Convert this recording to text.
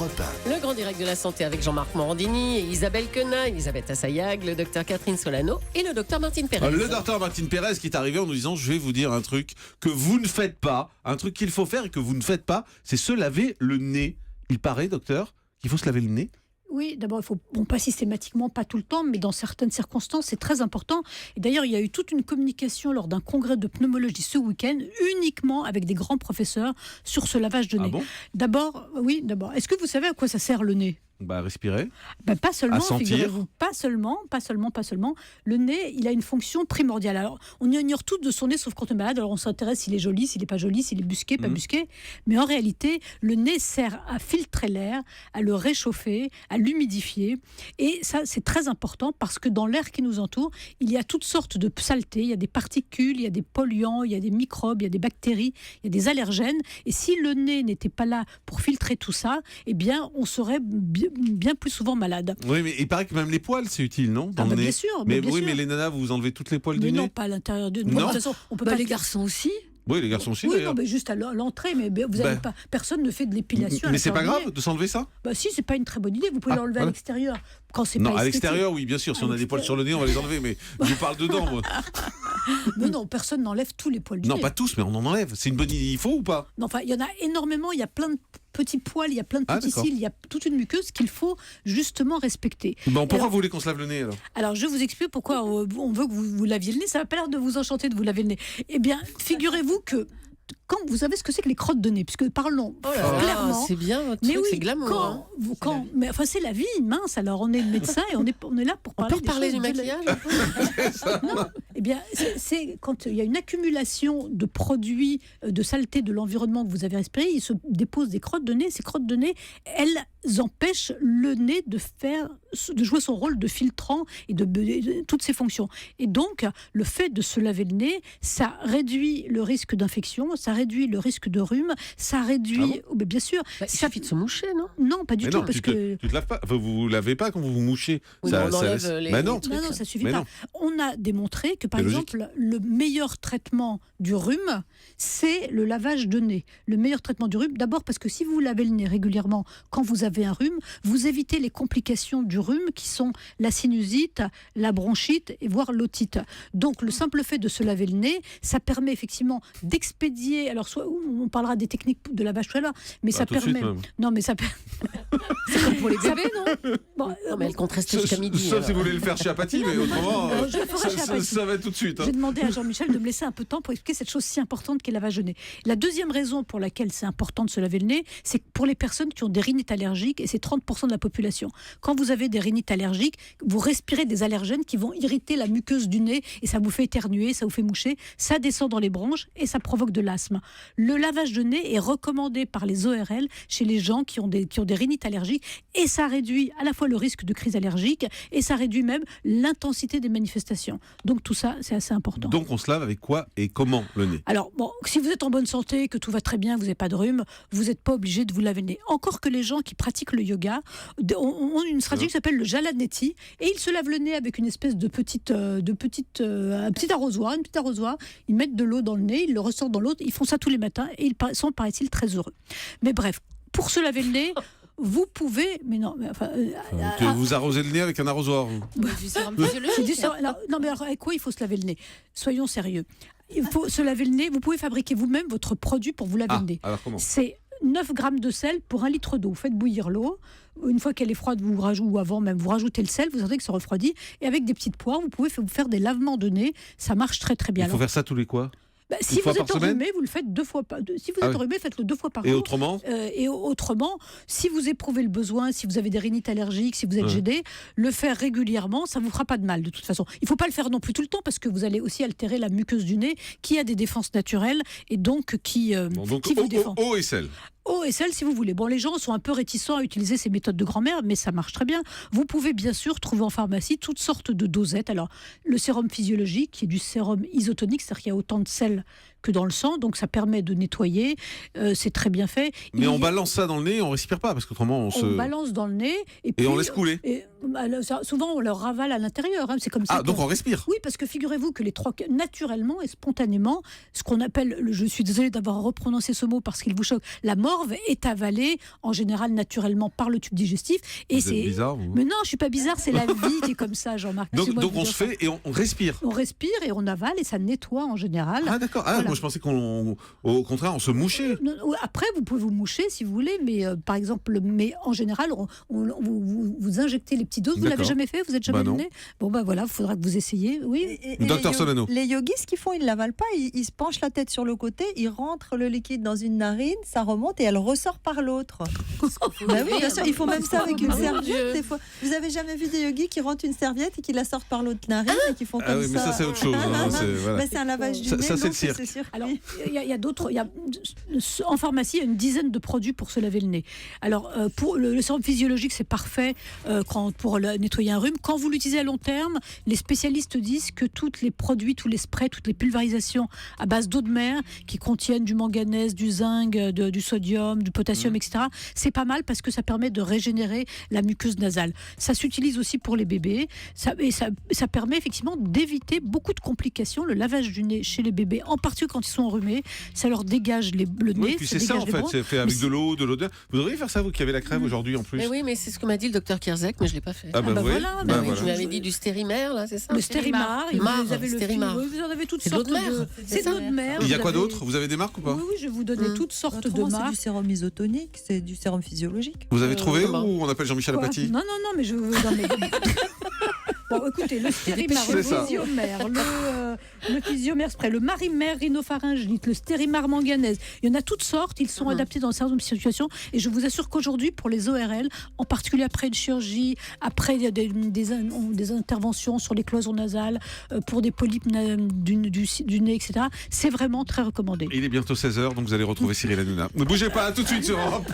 Europe 1. Le grand direct de la santé avec Jean-Marc Morandini et Isabelle Quenat, Elisabeth Assayag, le docteur Catherine Solano et le docteur Martine Pérez. Le docteur Martine Pérez qui est arrivé en nous disant: je vais vous dire un truc que vous ne faites pas, un truc qu'il faut faire et que vous ne faites pas, c'est se laver le nez. Il paraît, docteur, qu'il faut se laver le nez. Oui, d'abord, il faut, pas systématiquement, pas tout le temps, mais dans certaines circonstances, c'est très important. Et d'ailleurs, il y a eu toute une communication lors d'un congrès de pneumologie ce week-end, uniquement avec des grands professeurs sur ce lavage de nez. Ah bon ? D'abord, est-ce que vous savez à quoi ça sert le nez ? Respirer. Pas seulement, À sentir. figurez-vous, pas seulement. Le nez, il a une fonction primordiale. Alors, on ignore tout de son nez, sauf quand on est malade. Alors, on s'intéresse s'il est joli, s'il n'est pas joli, s'il est busqué, pas busqué. Mais en réalité, le nez sert à filtrer l'air, à le réchauffer, à l'humidifier. Et ça, c'est très important parce que dans l'air qui nous entoure, il y a toutes sortes de saletés. Il y a des particules, il y a des polluants, il y a des microbes, il y a des bactéries, il y a des allergènes. Et si le nez n'était pas là pour filtrer tout ça, eh bien, on serait bien plus souvent malade. Oui, mais il paraît que même les poils, c'est utile, non ? Dans le nez. Bien sûr. Mais bien oui, sûr. mais les nanas, vous enlevez toutes les poils Mais du non, nez ? pas à l'intérieur de. Non. De toute façon, on peut pas. Les garçons aussi. Oui, les garçons aussi, Oui, d'ailleurs. non, mais juste à l'entrée, mais vous avez pas. Personne ne fait de l'épilation. Mais c'est pas l'intérieur. grave de s'enlever ça ? Si, c'est pas une très bonne idée. Vous pouvez l'enlever à voilà. l'extérieur quand c'est Non, pas à esthétique. l'extérieur, oui, bien sûr. Si on a des poils sur le nez, on va les enlever. Mais je vous parle dedans, moi. Mais non, personne n'enlève tous les poils du Non, nez. pas tous, mais on en enlève. C'est une bonne idée. Il faut ou pas ? Non, enfin, il y en a énormément. Il y a plein de petits poils, il y a plein de petits d'accord. cils, il y a toute une muqueuse qu'il faut justement respecter. Bon, pourquoi Alors- vous voulez qu'on se lave le nez alors ? Alors, je vous explique pourquoi on veut que vous laviez le nez. Ça n'a pas l'air de vous enchanter de vous laver le nez. Eh bien, figurez-vous que quand vous savez ce que c'est que les crottes de nez, puisque parlons Oh là là, clairement. c'est bien votre Mais truc, oui, c'est glamour. mais enfin c'est la vie, mince. Alors on est le médecin et on est là pour On parler. peut des reparler choses du de la- maquillage. Non, eh bien, c'est quand il y a une accumulation de produits, de saleté de l'environnement que vous avez respiré, il se dépose des crottes de nez. Ces crottes de nez, elles empêchent le nez de jouer son rôle de filtrant et de toutes ses fonctions. Et donc, le fait de se laver le nez, ça réduit le risque d'infection, ça réduit le risque de rhume, ça réduit, Ah bien sûr. Il suffit de se moucher, non ? Non, pas du Mais tout, non, parce tu que. te laves pas. Enfin, vous lavez pas quand vous vous mouchez. Oui, mais on enlève laisse- les- Bah non. les Non, trucs. non, ça suffit Mais pas. non. On a démontré que, par C'est logique. exemple, le meilleur traitement du rhume, c'est le lavage de nez. Le meilleur traitement du rhume, d'abord parce que si vous lavez le nez régulièrement quand vous avez un rhume, vous évitez les complications du rhume qui sont la sinusite, la bronchite et voire l'otite. Donc, le simple fait de se laver le nez, ça permet effectivement d'expédier. Alors, soit on parlera des techniques de lavage tout à l'heure, mais ça tout de suite, permet. même. Non, mais ça permet. C'est comme pour les bébés, non ? Bon, Non, mais elle compte rester jusqu'à midi. Sauf si alors. vous voulez le faire chez Apathy, mais autrement, je le ferai chez Apathy. ça va être tout de suite. hein. J'ai demandé à Jean-Michel de me laisser un peu de temps pour expliquer cette chose si importante qu'est le lavage de nez. La deuxième raison pour laquelle c'est important de se laver le nez, c'est pour les personnes qui ont des rhinites allergiques, et c'est 30% de la population. Quand vous avez des rhinites allergiques, vous respirez des allergènes qui vont irriter la muqueuse du nez, et ça vous fait éternuer, ça vous fait moucher, ça descend dans les bronches, et ça provoque de l'asthme. Le lavage de nez est recommandé par les ORL chez les gens qui ont des rhinites allergiques, et ça réduit à la fois le risque de crise allergique, et ça réduit même l'intensité des manifestations. Donc tout ça, c'est assez important. Donc on se lave avec quoi et comment le nez ? Alors, si vous êtes en bonne santé, que tout va très bien, vous n'avez pas de rhume, vous n'êtes pas obligé de vous laver le nez. Encore que les gens qui pratiquent le yoga ont une stratégie qui s'appelle le Jalaneti, et ils se lavent le nez avec une espèce un petit arrosoir, ils mettent de l'eau dans le nez, ils le ressortent dans l'eau, ils font ça tous les matins, et ils sont, paraît-il, très heureux. Mais bref, pour se laver le nez, vous pouvez, mais non, mais enfin, Que vous arrosez le nez avec un arrosoir. vous. c'est du sérum. Alors, non, mais alors, avec quoi il faut se laver le nez ? Soyons sérieux. Il faut se laver le nez. Vous pouvez fabriquer vous-même votre produit pour vous laver Ah, le nez. alors comment ? C'est 9 grammes de sel pour 1 litre d'eau. Vous faites bouillir l'eau. Une fois qu'elle est froide, vous rajoutez, ou avant même, vous rajoutez le sel. Vous sentez que ça refroidit. Et avec des petites poires, vous pouvez vous faire des lavements de nez. Ça marche très très bien. Il faut faire ça tous les quoi ? Si une fois vous par êtes semaine enrhumé, vous le faites 2 fois par. Si vous Ah êtes oui. enrhumé, faites-le 2 fois par Et jour. autrement ? Et autrement, si vous éprouvez le besoin, si vous avez des rhinites allergiques, si vous êtes Ouais. gêné, le faire régulièrement, ça vous fera pas de mal de toute façon. Il faut pas le faire non plus tout le temps parce que vous allez aussi altérer la muqueuse du nez qui a des défenses naturelles et donc qui Donc vous défend. eau et sel. Eau et sel si vous voulez. Bon, les gens sont un peu réticents à utiliser ces méthodes de grand-mère, mais ça marche très bien. Vous pouvez bien sûr trouver en pharmacie toutes sortes de dosettes. Alors, le sérum physiologique, qui est du sérum isotonique, c'est-à-dire qu'il y a autant de sel que dans le sang, donc ça permet de nettoyer, c'est très bien fait. Mais on balance ça dans le nez, on respire pas, parce qu'autrement on balance dans le nez et puis on laisse couler. Souvent on le ravale à l'intérieur, c'est comme ça. Ah, donc on respire. Oui, parce que figurez-vous que les trois, naturellement et spontanément, ce qu'on appelle, je suis désolée d'avoir reprononcé ce mot parce qu'il vous choque, la morve est avalée en général naturellement par le tube digestif. Et Vous êtes bizarre, vous. Mais non, je suis pas bizarre, c'est la vie qui est comme ça, Jean-Marc. Donc on se fait et on respire. On respire et on avale et ça nettoie en général. Ah d'accord. Ah, Voilà. moi je pensais au contraire on se mouchait. Après, vous pouvez vous moucher si vous voulez, mais par exemple, mais en général, vous injectez les petites doses. Vous l'avez D'accord. jamais fait? Vous êtes jamais non. venu? Bon, ben voilà, il faudra que vous essayiez. Oui. Docteur Solano. Les yogis, ce qu'ils font, ils ne l'avalent pas. Ils se penchent la tête sur le côté, ils rentrent le liquide dans une narine, ça remonte et elle ressort par l'autre. Bah oui, bien sûr, ils font même ça avec une Oh, mon serviette. Dieu. Des fois. Vous avez jamais vu des yogis qui rentrent une serviette et qui la sortent par l'autre narine et qui font comme Ah oui, mais ça c'est autre chose. hein, voilà. Bah, c'est un lavage du Ça, nez. c'est donc le cirque. c'est sûr. Alors, il y a d'autres. En pharmacie, il y a une dizaine de produits pour se laver le nez. Alors, pour le sérum physiologique, c'est parfait pour nettoyer un rhume. Quand vous l'utilisez à long terme, les spécialistes disent que tous les produits, tous les sprays, toutes les pulvérisations à base d'eau de mer qui contiennent du manganèse, du zinc, du sodium, du potassium, etc., c'est pas mal parce que ça permet de régénérer la muqueuse nasale. Ça s'utilise aussi pour les bébés. Ça permet effectivement d'éviter beaucoup de complications. Le lavage du nez chez les bébés, en particulier quand ils sont enrhumés, ça leur dégage le nez. Oui, puis c'est ça en fait, c'est fait avec de l'eau, de l'odeur. Vous devriez faire ça, vous qui avez la crève aujourd'hui en plus. Mais oui, mais c'est ce que m'a dit le docteur Kierzek, mais je ne l'ai pas fait. Ah bah, bah oui. voilà, Bah bah oui, voilà. Vous m'avez dit du stérimère, là, c'est ça? Le stérimar, et Mar, vous avez le stérimar. vous en avez toutes C'est de l'eau sortes de mer, C'est de l'eau de mer. Il y a vous quoi avez- d'autre? Vous avez des marques ou pas? Oui, je vais vous donner toutes sortes de Autrement, c'est marques. du sérum isotonique, c'est du sérum physiologique. Vous avez trouvé comment ou on appelle Jean-Michel Quoi Apathy? Non, mais je veux dans mes... Bon, écoutez, le stérimar, C'est le ça. physiomère, le physiomère spray, le marimère rhinopharyngite, le stérimar manganèse. Il y en a toutes sortes, ils sont adaptés dans certaines situations. Et je vous assure qu'aujourd'hui, pour les ORL, en particulier après une chirurgie, après des interventions sur les cloisons nasales, pour des polypes du nez, etc., c'est vraiment très recommandé. Il est bientôt 16h, donc vous allez retrouver Cyril Hanouna. Ne bougez pas, à tout de suite sur Europe.